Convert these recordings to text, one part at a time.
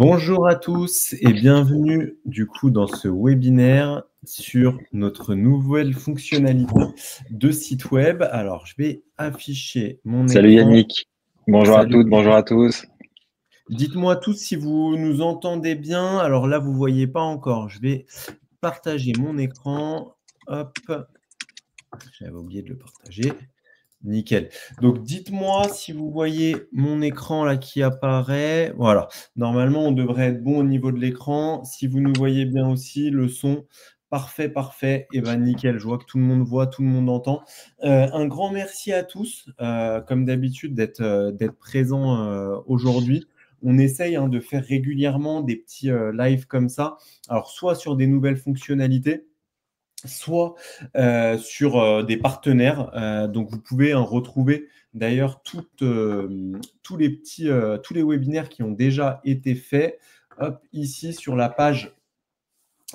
Bonjour à tous et bienvenue du coup dans ce webinaire sur notre nouvelle fonctionnalité de site web. Alors, je vais afficher mon Salut écran. Yannick, bonjour à Salut. toutes, bonjour à tous. Dites-moi tous si vous nous entendez bien. Alors là, vous ne voyez pas encore. Je vais partager mon écran. Hop, j'avais oublié de le partager. Nickel. Donc, dites-moi si vous voyez mon écran là qui apparaît. Voilà. Normalement, on devrait être bon au niveau de l'écran. Si vous nous voyez bien aussi, le son, parfait, parfait. Et bien, nickel. Je vois que tout le monde voit, tout le monde entend. Un grand merci à tous, comme d'habitude, d'être présents aujourd'hui. On essaye de faire régulièrement des petits lives comme ça. Alors, soit sur des nouvelles fonctionnalités, soit sur des partenaires. Donc, vous pouvez retrouver d'ailleurs tous les webinaires qui ont déjà été faits. Hop, ici sur la page,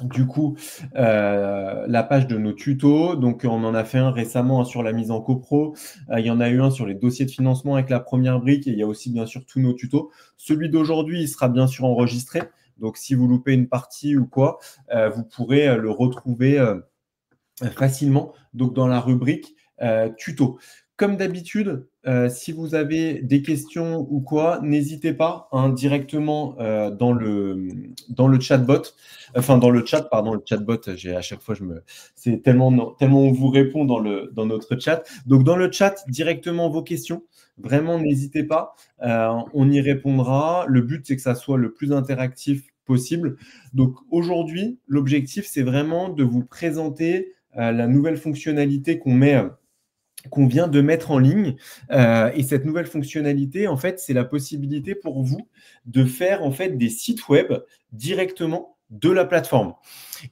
du coup, la page de nos tutos. Donc, on en a fait un récemment sur la mise en copro. Il y en a eu un sur les dossiers de financement avec la première brique. Et il y a aussi, bien sûr, tous nos tutos. Celui d'aujourd'hui, il sera bien sûr enregistré. Donc, si vous loupez une partie ou quoi, vous pourrez le retrouver facilement, donc dans la rubrique tuto. Comme d'habitude, si vous avez des questions ou quoi, n'hésitez pas directement dans le chatbot, enfin dans le chat, pardon, le chatbot, à chaque fois, c'est tellement on vous répond dans notre chat. Donc dans le chat, directement vos questions, vraiment n'hésitez pas, on y répondra. Le but, c'est que ça soit le plus interactif possible. Donc aujourd'hui, l'objectif, c'est vraiment de vous présenter la nouvelle fonctionnalité qu'on vient de mettre en ligne. Et cette nouvelle fonctionnalité, en fait, c'est la possibilité pour vous de faire en fait des sites web directement de la plateforme.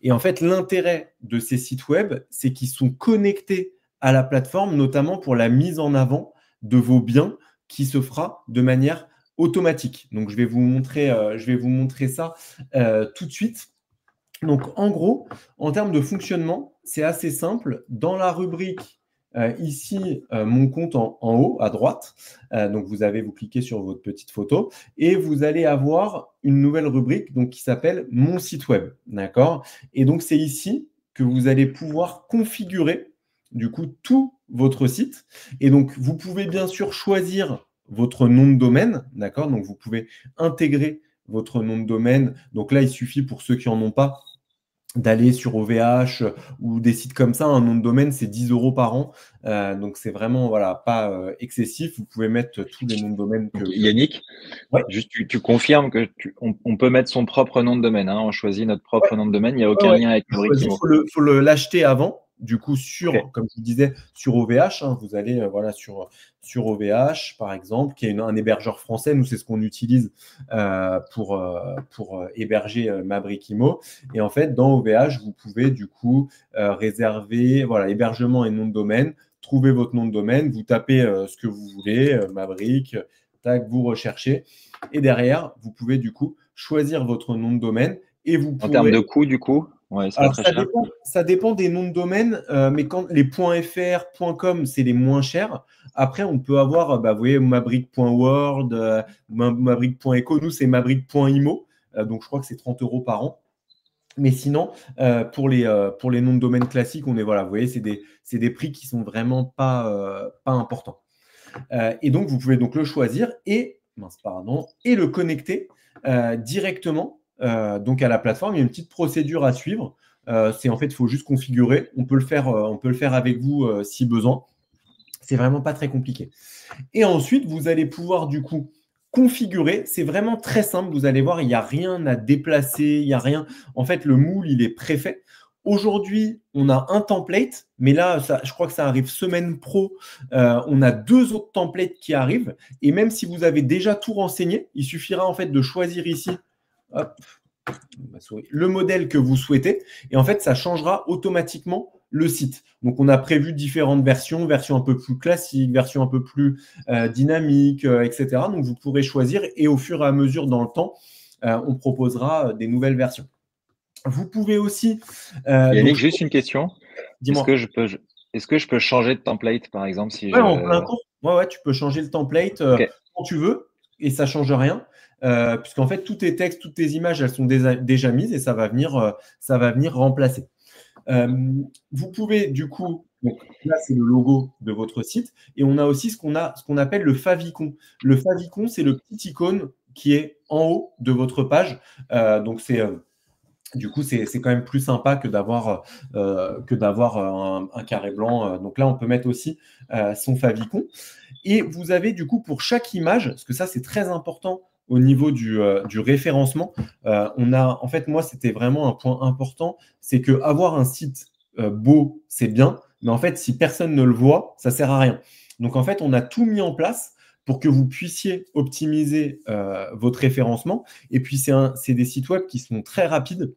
Et en fait, l'intérêt de ces sites web, c'est qu'ils sont connectés à la plateforme, notamment pour la mise en avant de vos biens qui se fera de manière automatique. Donc, je vais vous montrer ça tout de suite. Donc, en gros, en termes de fonctionnement, c'est assez simple. Dans la rubrique, ici, mon compte en haut, à droite, donc vous cliquez sur votre petite photo et vous allez avoir une nouvelle rubrique donc, qui s'appelle « Mon site web ». D'accord ? Et donc, c'est ici que vous allez pouvoir configurer du coup tout votre site. Et donc, vous pouvez bien sûr choisir votre nom de domaine. D'accord ? Donc, vous pouvez intégrer votre nom de domaine. Donc là, il suffit pour ceux qui n'en ont pas d'aller sur OVH ou des sites comme ça. Un nom de domaine, c'est 10 € par an. Donc, c'est vraiment pas excessif. Vous pouvez mettre tous les noms de domaine que… Yannick, ouais. Juste tu confirmes que on peut mettre son propre nom de domaine. On choisit notre propre nom de domaine. Il n'y a aucun lien avec le Il faut l'acheter avant. Du coup, comme je vous disais, sur OVH, vous allez sur OVH, par exemple, qui est un hébergeur français. Nous, c'est ce qu'on utilise pour héberger Mabrikimo. Et en fait, dans OVH, vous pouvez du coup réserver hébergement et nom de domaine. Trouvez votre nom de domaine, vous tapez ce que vous voulez, Mabrik, tac, vous recherchez. Et derrière, vous pouvez du coup choisir votre nom de domaine et vous pourrez… En termes de coût, du coup, c'est pas très cher. Ça dépend des noms de domaine, mais quand les .fr, .com, c'est les moins chers. Après, on peut avoir, vous voyez, mabrik.world, mabrik.eco. Nous, c'est mabrik.imo. Donc, je crois que c'est 30 € par an. Mais sinon, pour les noms de domaine classiques, vous voyez, c'est des prix qui sont vraiment pas importants. Et donc, vous pouvez donc le choisir et le connecter directement donc à la plateforme. Il y a une petite procédure à suivre. Il faut juste configurer. On peut le faire avec vous si besoin. C'est vraiment pas très compliqué. Et ensuite, vous allez pouvoir du coup configurer. C'est vraiment très simple. Vous allez voir, il n'y a rien à déplacer, il n'y a rien. En fait, le moule, il est préfet. Aujourd'hui, on a un template, mais là, je crois que ça arrive semaine pro. On a 2 autres templates qui arrivent. Et même si vous avez déjà tout renseigné, il suffira en fait de choisir ici le modèle que vous souhaitez. Et en fait, ça changera automatiquement le site. Donc, on a prévu différentes version un peu plus classique, version un peu plus dynamique, etc. Donc, vous pourrez choisir et au fur et à mesure dans le temps, on proposera des nouvelles versions. Vous pouvez aussi… Yannick, juste une question. Dis-moi. Est-ce que je peux changer de template, par exemple, si en plein cours. Ouais, tu peux changer le template quand tu veux. et ça ne change rien, puisqu'en fait, tous tes textes, toutes tes images, elles sont déjà mises et ça va venir remplacer. Vous pouvez du coup, donc là c'est le logo de votre site, et on a aussi ce qu'on appelle le favicon. Le favicon, c'est le petit icône qui est en haut de votre page. Donc du coup, c'est quand même plus sympa que d'avoir un carré blanc. Donc là, on peut mettre aussi son favicon. Et vous avez du coup pour chaque image, parce que ça c'est très important au niveau du référencement, en fait, moi, c'était vraiment un point important, c'est que avoir un site beau, c'est bien, mais en fait, si personne ne le voit, ça sert à rien. Donc en fait, on a tout mis en place pour que vous puissiez optimiser votre référencement. Et puis, c'est des sites web qui sont très rapides.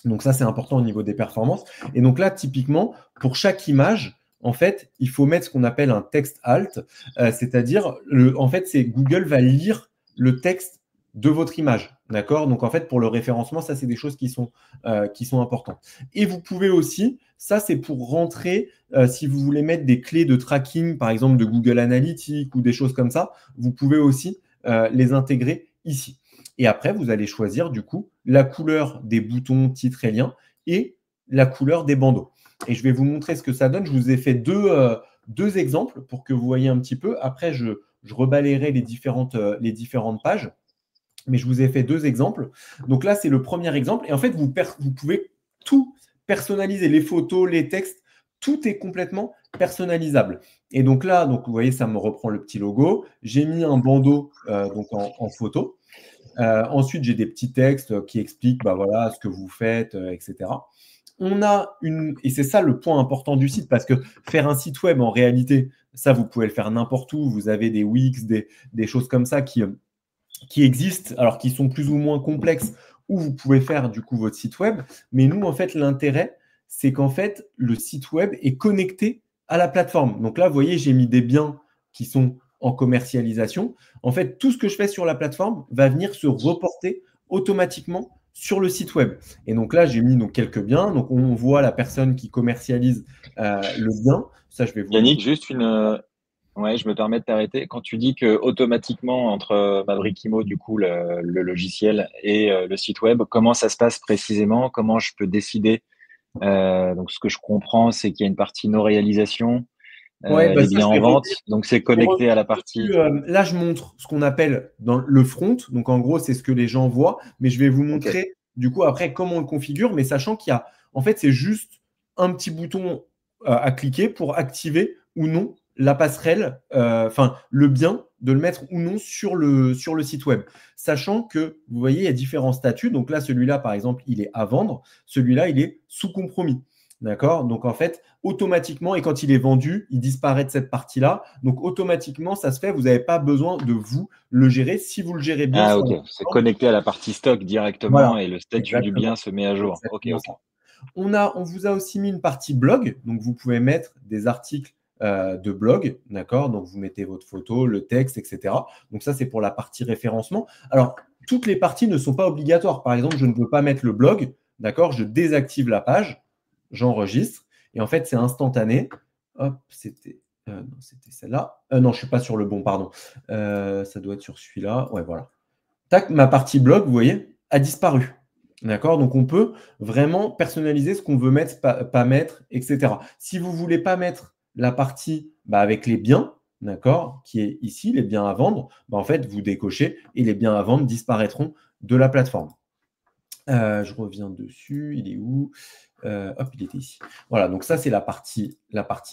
Donc ça, c'est important au niveau des performances. Et donc là, typiquement, pour chaque image, en fait, il faut mettre ce qu'on appelle un texte alt, c'est-à-dire, en fait, c'est Google va lire le texte de votre image. D'accord? Donc en fait, pour le référencement, ça, c'est des choses qui sont importantes. Et vous pouvez aussi, ça, c'est pour rentrer, si vous voulez mettre des clés de tracking, par exemple de Google Analytics ou des choses comme ça, vous pouvez aussi les intégrer ici. Et après, vous allez choisir du coup la couleur des boutons, titres et liens et la couleur des bandeaux. Et je vais vous montrer ce que ça donne. Je vous ai fait deux exemples pour que vous voyez un petit peu. Après, je rebalayerai les différentes pages. Mais je vous ai fait deux exemples. Donc là, c'est le premier exemple. Et en fait, vous pouvez tout personnaliser. Les photos, les textes, tout est complètement personnalisable. Et donc là, vous voyez, ça me reprend le petit logo. J'ai mis un bandeau donc en photo. Ensuite, j'ai des petits textes qui expliquent voilà, ce que vous faites, etc. On a et c'est ça le point important du site, parce que faire un site web, en réalité, ça, vous pouvez le faire n'importe où. Vous avez des Wix, des choses comme ça qui existent, alors qui sont plus ou moins complexes, où vous pouvez faire du coup votre site web. Mais nous, en fait, l'intérêt, c'est qu'en fait, le site web est connecté à la plateforme. Donc là, vous voyez, j'ai mis des biens qui sont en commercialisation. En fait, tout ce que je fais sur la plateforme va venir se reporter automatiquement sur le site web. Et donc là, j'ai mis quelques biens. Donc on voit la personne qui commercialise le bien. Ça, je vais vous Yannick, montrer. juste ouais, je me permets de t'arrêter. Quand tu dis que automatiquement entre Mabrikimo, du coup, le logiciel et le site web, comment ça se passe précisément? Comment je peux décider? Donc, ce que je comprends, c'est qu'il y a une partie no réalisation, Ouais, les ça, biens je vais en vente. revenir. Donc, c'est Je vais connecté à revenir la dessus. partie. Là, je montre ce qu'on appelle dans le front. Donc, en gros, c'est ce que les gens voient. Mais je vais vous Ok. montrer, du coup, après, comment on le configure. Mais sachant qu'il y a, en fait, c'est juste un petit bouton à cliquer pour activer ou non la passerelle, enfin, le bien, de le mettre ou non sur le site web. Sachant que, vous voyez, il y a différents statuts. Donc là, celui-là, par exemple, il est à vendre. Celui-là, il est sous compromis. D'accord? Donc, en fait, automatiquement, et quand il est vendu, il disparaît de cette partie-là. Donc, automatiquement, ça se fait. Vous n'avez pas besoin de vous le gérer. Si vous le gérez bien Ah, sur ok. la C'est plateforme, connecté à la partie stock voilà, directement et le statut du exactement. bien se met à C'est jour. Ok, exactement ok. ça. On vous a aussi mis une partie blog. Donc, vous pouvez mettre des articles de blog. D'accord? Donc, vous mettez votre photo, le texte, etc. Donc, ça, c'est pour la partie référencement. Alors, toutes les parties ne sont pas obligatoires. Par exemple, je ne veux pas mettre le blog. D'accord? Je désactive la page. J'enregistre. Et en fait, c'est instantané. Hop, non, c'était celle-là. Non, je ne suis pas sur le bon, pardon. Ça doit être sur celui-là. Ouais, voilà. Tac, ma partie blog, vous voyez, a disparu. D'accord? Donc, on peut vraiment personnaliser ce qu'on veut mettre, pas mettre, etc. Si vous ne voulez pas mettre la partie avec les biens, d'accord, qui est ici, les biens à vendre, en fait, vous décochez et les biens à vendre disparaîtront de la plateforme. Je reviens dessus. Il est où? Hop, il était ici. Voilà, donc ça, c'est la partie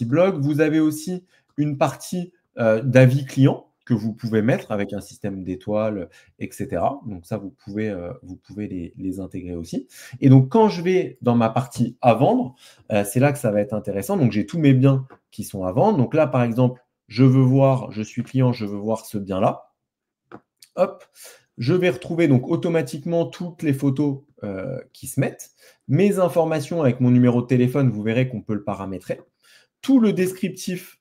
blog. Vous avez aussi une partie d'avis client que vous pouvez mettre avec un système d'étoiles, etc. Donc ça, vous pouvez les intégrer aussi. Et donc, quand je vais dans ma partie à vendre, c'est là que ça va être intéressant. Donc, j'ai tous mes biens qui sont à vendre. Donc là, par exemple, je suis client, je veux voir ce bien-là. Hop, je vais retrouver donc automatiquement toutes les photos qui se mettent. Mes informations avec mon numéro de téléphone, vous verrez qu'on peut le paramétrer. Tout le descriptif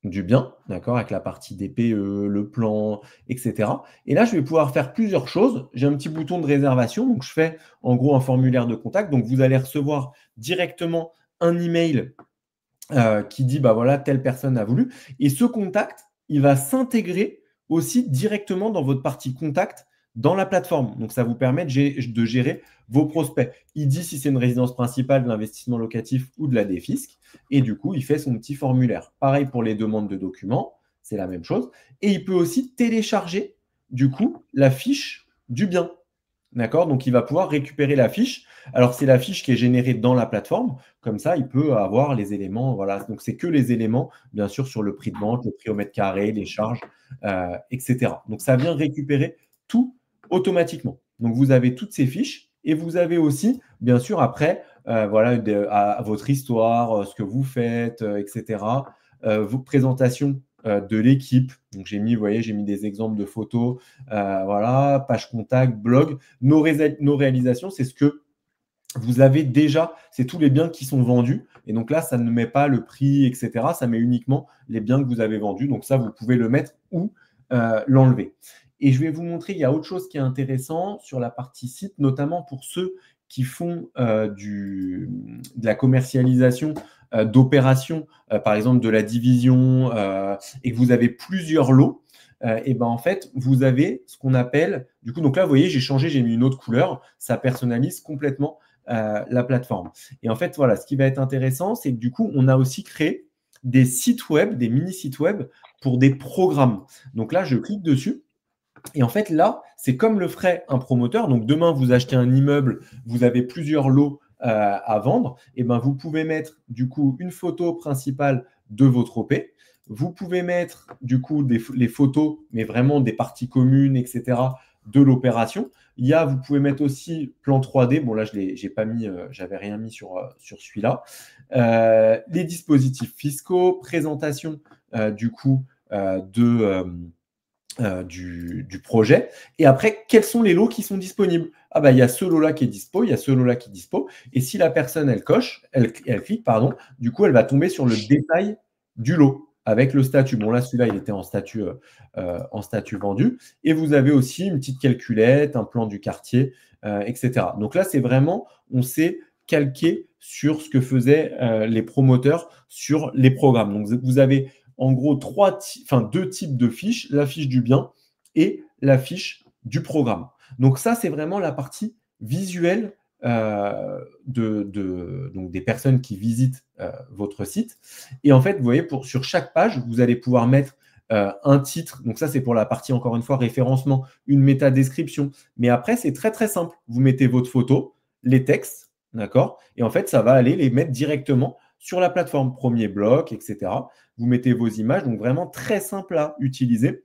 du bien, d'accord, avec la partie DPE, le plan, etc. Et là, je vais pouvoir faire plusieurs choses. J'ai un petit bouton de réservation, donc je fais en gros un formulaire de contact. Donc, vous allez recevoir directement un email qui dit, voilà, telle personne a voulu. Et ce contact, il va s'intégrer aussi directement dans votre partie contact dans la plateforme. Donc, ça vous permet de gérer vos prospects. Il dit si c'est une résidence principale, de l'investissement locatif ou de la défisque. Et du coup, il fait son petit formulaire. Pareil pour les demandes de documents, c'est la même chose. Et il peut aussi télécharger, du coup, la fiche du bien. D'accord? Donc, il va pouvoir récupérer la fiche. Alors, c'est la fiche qui est générée dans la plateforme. Comme ça, il peut avoir les éléments. Voilà. Donc, c'est que les éléments, bien sûr, sur le prix de vente, le prix au mètre carré, les charges, etc. Donc, ça vient récupérer tout automatiquement. Donc, vous avez toutes ces fiches et vous avez aussi, bien sûr, après, voilà, à votre histoire, ce que vous faites, etc. Vos présentations de l'équipe. Donc, vous voyez, j'ai mis des exemples de photos, voilà, page contact, blog. Nos réalisations, c'est ce que vous avez déjà, c'est tous les biens qui sont vendus. Et donc là, ça ne met pas le prix, etc. Ça met uniquement les biens que vous avez vendus. Donc ça, vous pouvez le mettre ou l'enlever. Et je vais vous montrer, il y a autre chose qui est intéressant sur la partie site, notamment pour ceux qui font de la commercialisation d'opérations, par exemple de la division, et que vous avez plusieurs lots. Et ben en fait, vous avez ce qu'on appelle, du coup, donc là, vous voyez, j'ai changé, j'ai mis une autre couleur, ça personnalise complètement la plateforme. Et en fait, voilà, ce qui va être intéressant, c'est que du coup, on a aussi créé des sites web, des mini-sites web pour des programmes. Donc là, je clique dessus. Et en fait, là, c'est comme le ferait un promoteur. Donc demain, vous achetez un immeuble, vous avez plusieurs lots à vendre. Et ben, vous pouvez mettre du coup une photo principale de votre OP. Vous pouvez mettre du coup les photos, mais vraiment des parties communes, etc., de l'opération. Vous pouvez mettre aussi plan 3D. Bon, là, j'ai pas mis, j'avais rien mis sur celui-là. Les dispositifs fiscaux, présentation du coup du projet. Et après, quels sont les lots qui sont disponibles? Ah bah, il y a ce lot-là qui est dispo, il y a ce lot-là qui est dispo. Et si la personne, elle coche, elle clique, pardon, du coup, elle va tomber sur le détail du lot avec le statut. Bon, là, celui-là, il était en statut vendu. Et vous avez aussi une petite calculette, un plan du quartier, etc. Donc là, c'est vraiment, on s'est calqué sur ce que faisaient les promoteurs sur les programmes. Donc, vous avez en gros deux types de fiches, la fiche du bien et la fiche du programme. Donc ça, c'est vraiment la partie visuelle donc des personnes qui visitent votre site. Et en fait, vous voyez, sur chaque page, vous allez pouvoir mettre un titre. Donc ça, c'est pour la partie, encore une fois, référencement, une métadescription. Mais après, c'est très, très simple. Vous mettez votre photo, les textes, d'accord? Et en fait, ça va aller les mettre directement sur la plateforme, premier bloc, etc. Vous mettez vos images, donc vraiment très simple à utiliser.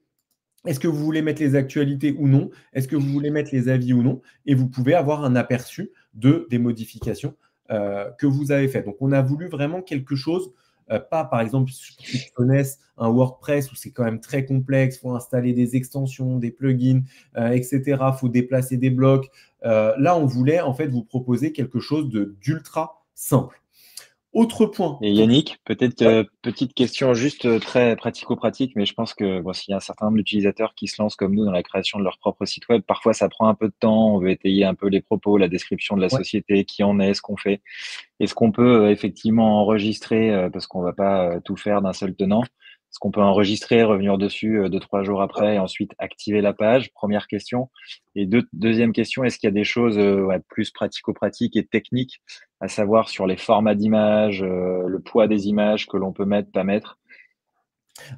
Est-ce que vous voulez mettre les actualités ou non? Est-ce que vous voulez mettre les avis ou non? Et vous pouvez avoir un aperçu des modifications que vous avez faites. Donc, on a voulu vraiment quelque chose, pas par exemple, ceux qui connaissent un WordPress où c'est quand même très complexe, il faut installer des extensions, des plugins, etc. Il faut déplacer des blocs. Là, on voulait en fait vous proposer quelque chose d'ultra simple. Autre point. Et Yannick, peut-être petite question juste très pratico-pratique, mais je pense que bon, s'il y a un certain nombre d'utilisateurs qui se lancent comme nous dans la création de leur propre site web, parfois ça prend un peu de temps, on veut étayer un peu les propos, la description de la Ouais. société, qui on est, ce qu'on fait. Est-ce qu'on peut effectivement enregistrer, parce qu'on va pas tout faire d'un seul tenant, est-ce qu'on peut enregistrer, revenir dessus 2-3 jours après et ensuite activer la page? Première question. Et deuxième question, est-ce qu'il y a des choses plus pratico-pratiques et techniques à savoir sur les formats d'images, le poids des images que l'on peut mettre, pas mettre?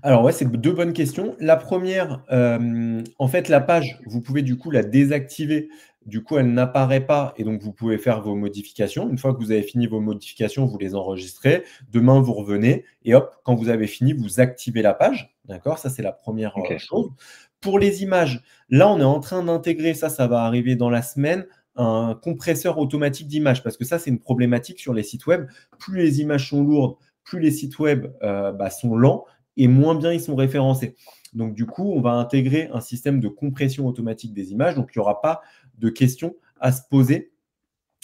Alors ouais, c'est deux bonnes questions. La première, en fait, la page, vous pouvez du coup la désactiver. Du coup, elle n'apparaît pas et donc vous pouvez faire vos modifications. Une fois que vous avez fini vos modifications, vous les enregistrez. Demain, vous revenez et hop, quand vous avez fini, vous activez la page. D'accord? Ça, c'est la première Ok. chose. Pour les images, là, on est en train d'intégrer, ça va arriver dans la semaine, un compresseur automatique d'images parce que ça, c'est une problématique sur les sites web. Plus les images sont lourdes, plus les sites web sont lents et moins bien ils sont référencés. Donc, du coup, on va intégrer un système de compression automatique des images. Donc, il n'y aura pas de questions à se poser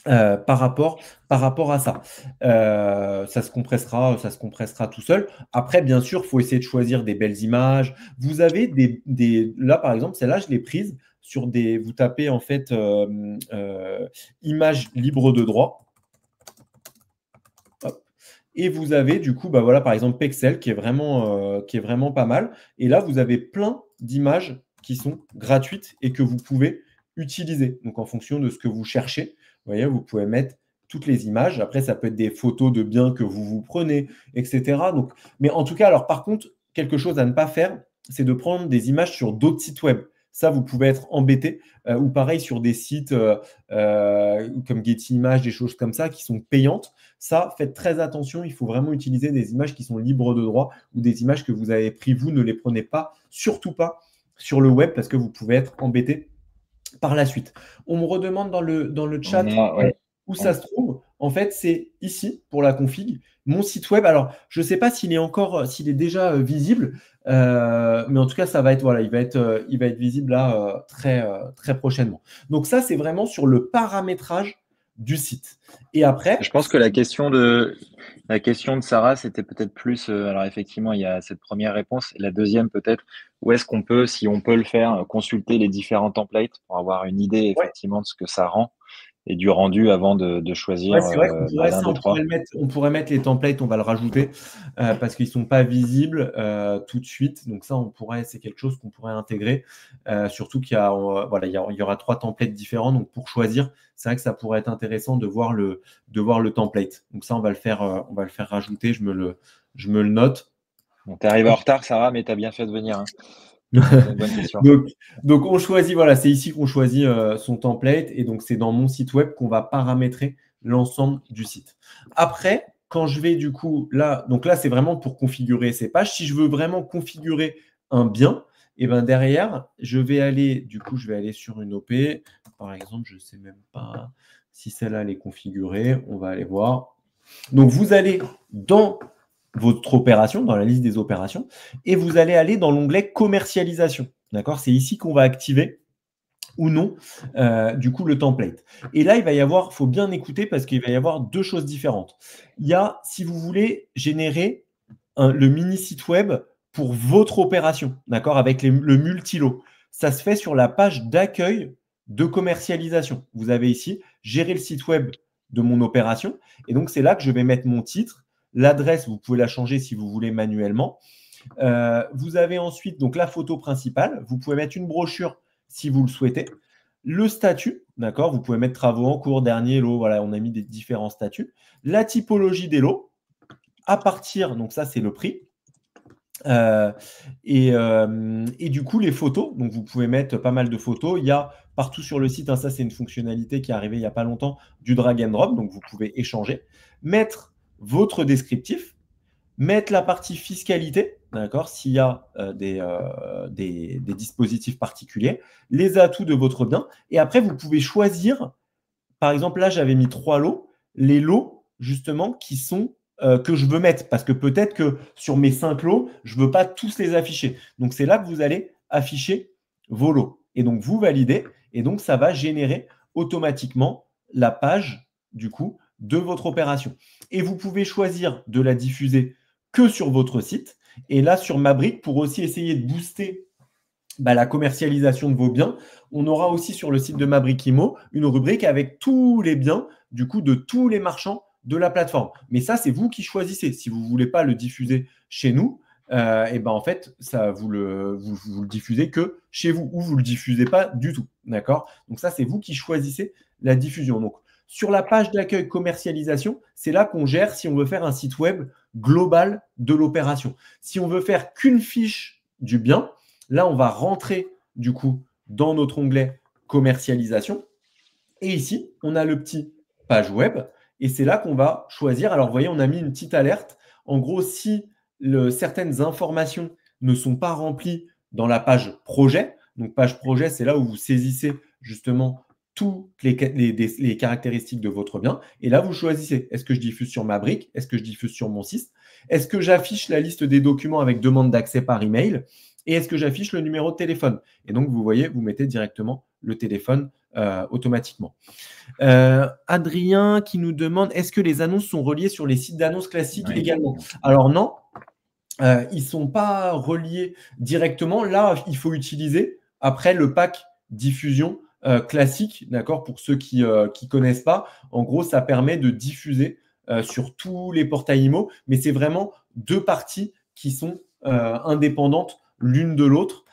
par rapport à ça. Ça se compressera tout seul. Après, bien sûr, il faut essayer de choisir des belles images. Vous avez là, par exemple, celle-là, je l'ai prise sur vous tapez en fait images libres de droit. Hop. Et vous avez du coup, bah voilà, par exemple, Pexel qui est vraiment pas mal. Et là, vous avez plein d'images qui sont gratuites et que vous pouvez utiliser. Donc, en fonction de ce que vous cherchez, vous voyez, vous pouvez mettre toutes les images. Après, ça peut être des photos de biens que vous prenez, etc. Donc, mais en tout cas, alors par contre, quelque chose à ne pas faire, c'est de prendre des images sur d'autres sites web. Ça, vous pouvez être embêté. Ou pareil sur des sites comme Getty Images, des choses comme ça qui sont payantes. Ça, faites très attention. Il faut vraiment utiliser des images qui sont libres de droit ou des images que vous avez prises. Vous ne les prenez pas, surtout pas sur le web parce que vous pouvez être embêté par la suite. On me redemande dans le chat où ça se trouve. En fait, c'est ici pour la config. Mon site web, alors je ne sais pas s'il est déjà visible, mais en tout cas, ça va être, voilà, il va être visible là très prochainement. Donc ça, c'est vraiment sur le paramétrage du site. Et après, je pense que la question de Sarah, c'était peut-être plus, alors effectivement, il y a cette première réponse. Et la deuxième, peut-être, où est-ce qu'on peut, si on peut le faire, consulter les différents templates pour avoir une idée effectivement de ce que ça rend et du rendu avant de choisir c'est vrai qu'on pourrait, l'un des trois. on pourrait mettre les templates, on va le rajouter parce qu'ils ne sont pas visibles tout de suite. Donc ça, c'est quelque chose qu'on pourrait intégrer. Surtout qu'il y a, il y aura 3 templates différents. Donc pour choisir, c'est vrai que ça pourrait être intéressant de voir le template. Donc ça, on va le faire rajouter. Je me le note. Tu es arrivé en retard, Sarah, mais tu as bien fait de venir. Hein. C'est une bonne question. donc on choisit, voilà, c'est ici qu'on choisit son template et donc c'est dans mon site web qu'on va paramétrer l'ensemble du site. Après, quand je vais du coup là, donc là c'est vraiment pour configurer ces pages. Si je veux vraiment configurer un bien, et ben derrière, je vais aller sur une OP. Par exemple, je ne sais même pas si celle-là elle est configurée. On va aller voir. Donc vous allez dans votre opération, dans la liste des opérations, et vous allez aller dans l'onglet commercialisation. D'accord ? C'est ici qu'on va activer ou non, du coup, le template. Et là, il faut bien écouter parce qu'il va y avoir 2 choses différentes. Il y a, si vous voulez, générer le mini site web pour votre opération, d'accord, avec le multilo. Ça se fait sur la page d'accueil de commercialisation. Vous avez ici, gérer le site web de mon opération. Et donc, c'est là que je vais mettre mon titre. L'adresse, vous pouvez la changer si vous voulez manuellement. Vous avez ensuite donc la photo principale. Vous pouvez mettre une brochure si vous le souhaitez. Le statut, d'accord, vous pouvez mettre travaux en cours, dernier lot, voilà, on a mis des différents statuts. La typologie des lots, à partir, donc ça c'est le prix. Et du coup, les photos, donc vous pouvez mettre pas mal de photos. Il y a partout sur le site, hein, ça c'est une fonctionnalité qui est arrivée il n'y a pas longtemps, du drag and drop, donc vous pouvez échanger. Mettre votre descriptif, mettre la partie fiscalité, d'accord, s'il y a des dispositifs particuliers, les atouts de votre bien. Et après, vous pouvez choisir, par exemple, là, j'avais mis 3 lots, les lots, justement, qui sont que je veux mettre, parce que peut-être que sur mes 5 lots, je ne veux pas tous les afficher. Donc, c'est là que vous allez afficher vos lots. Et donc, vous validez, et donc, ça va générer automatiquement la page, du coup, de votre opération. Et vous pouvez choisir de la diffuser que sur votre site. Et là, sur Mabrick, pour aussi essayer de booster la commercialisation de vos biens, on aura aussi sur le site de Mabrick Imo une rubrique avec tous les biens, du coup, de tous les marchands de la plateforme. Mais ça, c'est vous qui choisissez. Si vous ne voulez pas le diffuser chez nous, et ben en fait, ça, vous le diffusez que chez vous ou vous ne le diffusez pas du tout. D'accord ? Donc ça, c'est vous qui choisissez la diffusion. Donc, sur la page d'accueil commercialisation, c'est là qu'on gère si on veut faire un site web global de l'opération. Si on veut faire qu'une fiche du bien, là, on va rentrer du coup dans notre onglet commercialisation. Et ici, on a le petit page web. Et c'est là qu'on va choisir. Alors, vous voyez, on a mis une petite alerte. En gros, si certaines informations ne sont pas remplies dans la page projet, donc page projet, c'est là où vous saisissez justement toutes les caractéristiques de votre bien. Et là, vous choisissez, est-ce que je diffuse sur ma brique? Est-ce que je diffuse sur mon site? Est-ce que j'affiche la liste des documents avec demande d'accès par email? Et est-ce que j'affiche le numéro de téléphone? Et donc, vous voyez, vous mettez directement le téléphone automatiquement. Adrien qui nous demande, est-ce que les annonces sont reliées sur les sites d'annonces classiques également? Alors non, ils ne sont pas reliés directement. Là, il faut utiliser après le pack diffusion classique, d'accord, pour ceux qui ne connaissent pas. En gros, ça permet de diffuser sur tous les portails IMO, mais c'est vraiment deux parties qui sont indépendantes l'une de l'autre.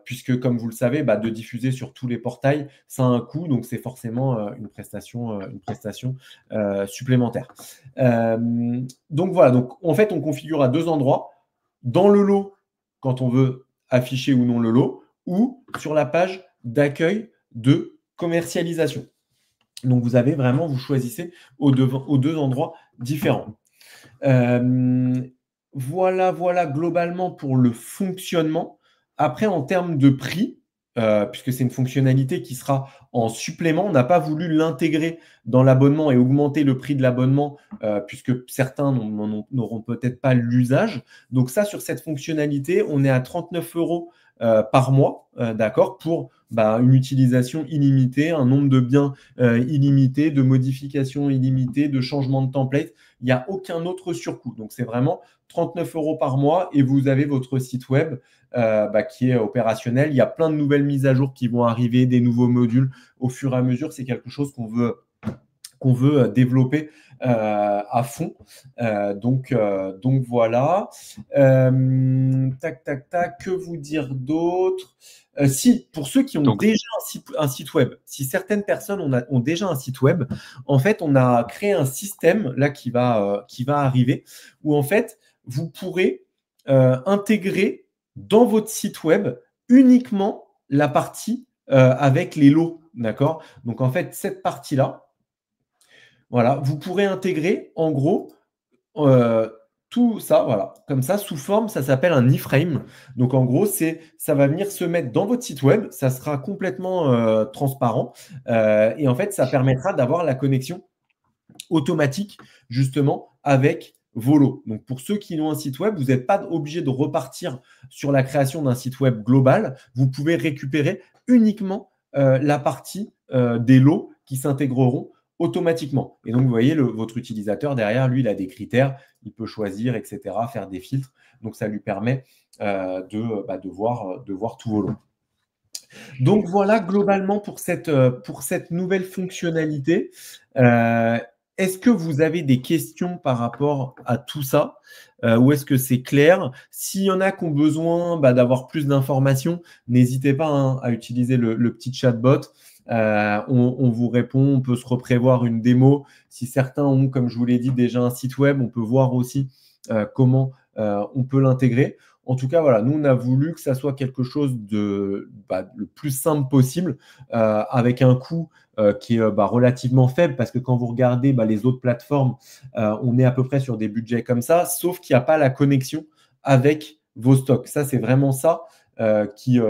Puisque, comme vous le savez, de diffuser sur tous les portails, ça a un coût, donc c'est forcément une prestation supplémentaire. Donc voilà, donc en fait, on configure à deux endroits, dans le lot, quand on veut afficher ou non le lot, ou sur la page d'accueil de commercialisation. Donc vous avez vraiment, vous choisissez aux deux endroits différents. Voilà globalement pour le fonctionnement. Après, en termes de prix, puisque c'est une fonctionnalité qui sera en supplément, on n'a pas voulu l'intégrer dans l'abonnement et augmenter le prix de l'abonnement, puisque certains n'auront peut-être pas l'usage. Donc ça, sur cette fonctionnalité, on est à 39 € par mois, d'accord, pour une utilisation illimitée, un nombre de biens illimité, de modifications illimitées, de changements de template. Il n'y a aucun autre surcoût. Donc, c'est vraiment 39 € par mois et vous avez votre site web qui est opérationnel. Il y a plein de nouvelles mises à jour qui vont arriver, des nouveaux modules au fur et à mesure. C'est quelque chose qu'on veut développer à fond. Donc voilà. Que vous dire d'autre? Si, pour ceux qui ont déjà un site web, si certaines personnes ont déjà un site web, en fait, on a créé un système là qui va arriver où en fait, vous pourrez intégrer dans votre site web uniquement la partie avec les lots. D'accord? Donc en fait, cette partie-là, voilà, vous pourrez intégrer en gros tout ça, voilà, comme ça, sous forme, ça s'appelle un iframe. Donc en gros, ça va venir se mettre dans votre site web, ça sera complètement transparent et en fait, ça permettra d'avoir la connexion automatique justement avec vos lots. Donc pour ceux qui ont un site web, vous n'êtes pas obligé de repartir sur la création d'un site web global. Vous pouvez récupérer uniquement la partie des lots qui s'intégreront automatiquement. Et donc, vous voyez, votre utilisateur, derrière, lui, il a des critères, il peut choisir, etc., faire des filtres. Donc, ça lui permet de voir tous vos lots. Donc, voilà, globalement, pour cette nouvelle fonctionnalité. Est-ce que vous avez des questions par rapport à tout ça ou est-ce que c'est clair? S'il y en a qui ont besoin d'avoir plus d'informations, n'hésitez pas à utiliser le petit chatbot. On vous répond, on peut se reprévoir une démo. Si certains ont, comme je vous l'ai dit, déjà un site web, on peut voir aussi comment on peut l'intégrer. En tout cas, voilà, nous, on a voulu que ça soit quelque chose de le plus simple possible, avec un coût qui est relativement faible, parce que quand vous regardez les autres plateformes, on est à peu près sur des budgets comme ça, sauf qu'il n'y a pas la connexion avec vos stocks. Ça, c'est vraiment ça qui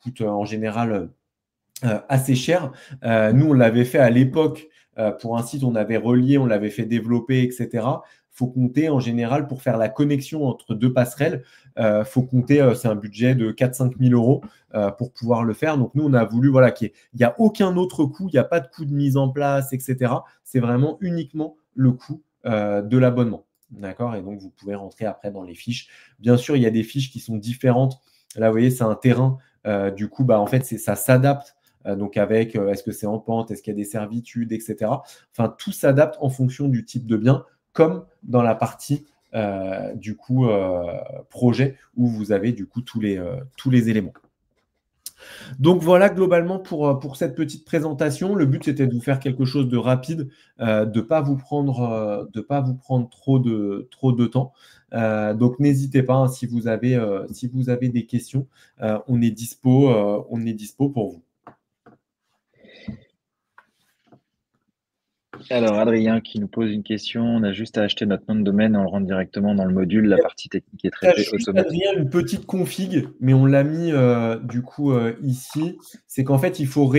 coûte en général assez cher. Nous, on l'avait fait à l'époque pour un site, on avait relié, on l'avait fait développer, etc. Il faut compter en général pour faire la connexion entre deux passerelles. Il faut compter, c'est un budget de 4-5 000 € pour pouvoir le faire. Donc, nous, on a voulu qu'il n'y a aucun autre coût, il n'y a pas de coût de mise en place, etc. C'est vraiment uniquement le coût de l'abonnement. D'accord? Et donc, vous pouvez rentrer après dans les fiches. Bien sûr, il y a des fiches qui sont différentes. Là, vous voyez, c'est un terrain. Du coup, en fait, ça s'adapte. Donc avec est-ce que c'est en pente, est-ce qu'il y a des servitudes, etc. Enfin, tout s'adapte en fonction du type de bien, comme dans la partie projet où vous avez du coup tous les éléments. Donc voilà globalement pour cette petite présentation. Le but c'était de vous faire quelque chose de rapide, de ne pas vous prendre trop de temps. Donc n'hésitez pas si vous avez des questions, on est dispo pour vous. Alors, Adrien qui nous pose une question. On a juste à acheter notre nom de domaine et on le rentre directement dans le module. La partie technique est traitée automatiquement. Adrien, une petite config, mais on l'a mis ici. C'est qu'en fait, il faut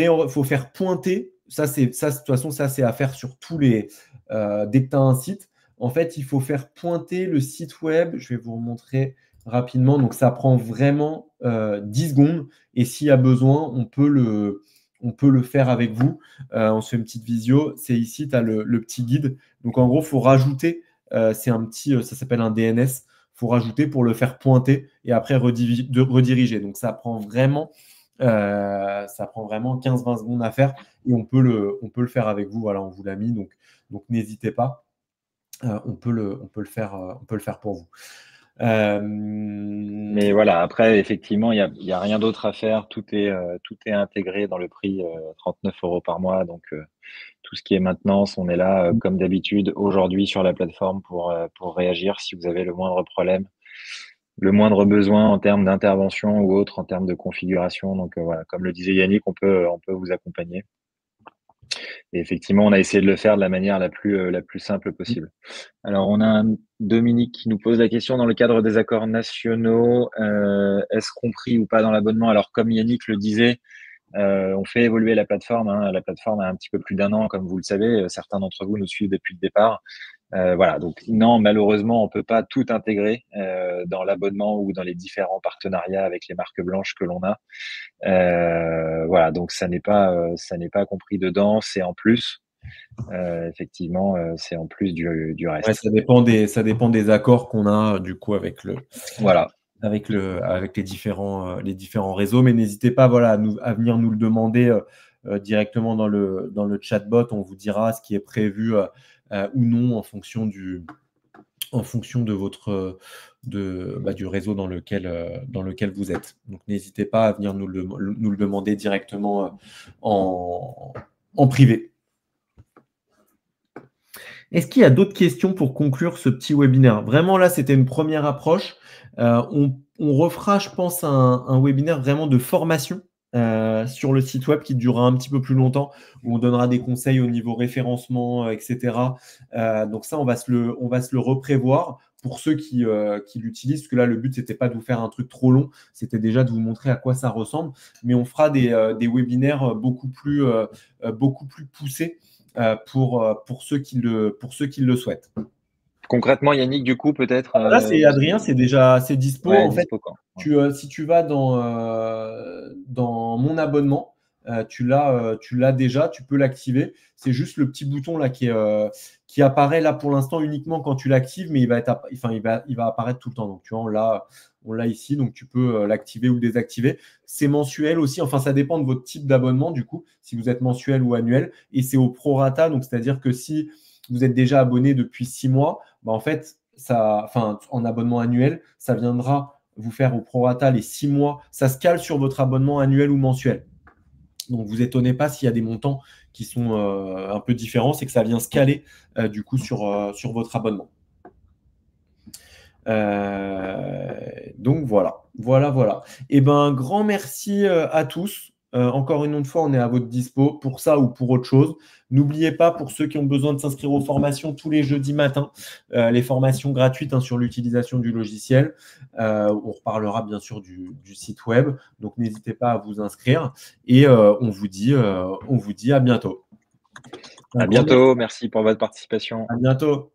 faire pointer. Ça, de toute façon, ça, c'est à faire sur tous les. Dès que tu as un site, en fait, il faut faire pointer le site web. Je vais vous remontrer rapidement. Donc, ça prend vraiment 10 secondes. Et s'il y a besoin, on peut le faire avec vous. On se fait une petite visio. C'est ici, tu as le petit guide. Donc, en gros, il faut rajouter. C'est un petit, ça s'appelle un DNS. Il faut rajouter pour le faire pointer et après rediriger. Donc, ça prend vraiment 15-20 secondes à faire et on peut le faire avec vous. Voilà, on vous l'a mis. Donc n'hésitez pas. on peut le faire pour vous. Mais voilà, après, effectivement, il y a rien d'autre à faire. Tout est intégré dans le prix, 39 € par mois. Donc, tout ce qui est maintenance, on est là, comme d'habitude, aujourd'hui sur la plateforme pour réagir si vous avez le moindre problème, le moindre besoin en termes d'intervention ou autre, en termes de configuration. Donc, voilà, comme le disait Yannick, on peut vous accompagner. Et effectivement, on a essayé de le faire de la manière la plus simple possible. Alors, on a un Dominique qui nous pose la question dans le cadre des accords nationaux, est-ce compris ou pas dans l'abonnement? Alors, comme Yannick le disait, on fait évoluer la plateforme, hein. La plateforme a un petit peu plus d'1 an, comme vous le savez. Certains d'entre vous nous suivent depuis le départ. Voilà, donc non, malheureusement, on peut pas tout intégrer dans l'abonnement ou dans les différents partenariats avec les marques blanches que l'on a. Voilà, donc ça n'est pas compris dedans. C'est en plus. Effectivement, c'est en plus du Ouais, reste. ça dépend des accords qu'on a du coup avec Voilà. les différents réseaux. Mais n'hésitez pas, voilà, à venir nous le demander directement dans le chatbot. On vous dira ce qui est prévu ou non en fonction de votre du réseau dans lequel vous êtes. Donc n'hésitez pas à venir nous le demander directement en privé. Est-ce qu'il y a d'autres questions pour conclure ce petit webinaire? Vraiment, là, c'était une première approche. On refera, je pense, un webinaire vraiment de formation sur le site web qui durera un petit peu plus longtemps, où on donnera des conseils au niveau référencement, etc. Donc ça, on va se le reprévoir pour ceux qui l'utilisent, parce que là, le but, c'était pas de vous faire un truc trop long, c'était déjà de vous montrer à quoi ça ressemble. Mais on fera des webinaires beaucoup plus poussés pour ceux qui le souhaitent. Concrètement, Yannick, du coup, peut-être. Là, c'est Adrien, c'est dispo. Ouais, En fait, dispo quand. Ouais. si tu vas dans mon abonnement, tu l'as déjà, tu peux l'activer. C'est juste le petit bouton là qui apparaît là pour l'instant uniquement quand tu l'actives, mais il va apparaître tout le temps. Donc, tu vois, on l'a ici, donc tu peux l'activer ou désactiver. C'est mensuel aussi, enfin, ça dépend de votre type d'abonnement, du coup, si vous êtes mensuel ou annuel. Et c'est au prorata, donc c'est-à-dire que si vous êtes déjà abonné depuis 6 mois, bah, en fait, en abonnement annuel, ça viendra vous faire au prorata les 6 mois. Ça se cale sur votre abonnement annuel ou mensuel. Donc, vous étonnez pas s'il y a des montants qui sont un peu différents, c'est que ça vient se caler du coup sur votre abonnement. Donc voilà. Et ben, grand merci à tous. Encore une autre fois, on est à votre dispo pour ça ou pour autre chose. N'oubliez pas, pour ceux qui ont besoin de s'inscrire aux formations tous les jeudis matins, les formations gratuites sur l'utilisation du logiciel. On reparlera bien sûr du site web. Donc, n'hésitez pas à vous inscrire. Et on vous dit à bientôt. À bientôt. Merci pour votre participation. À bientôt.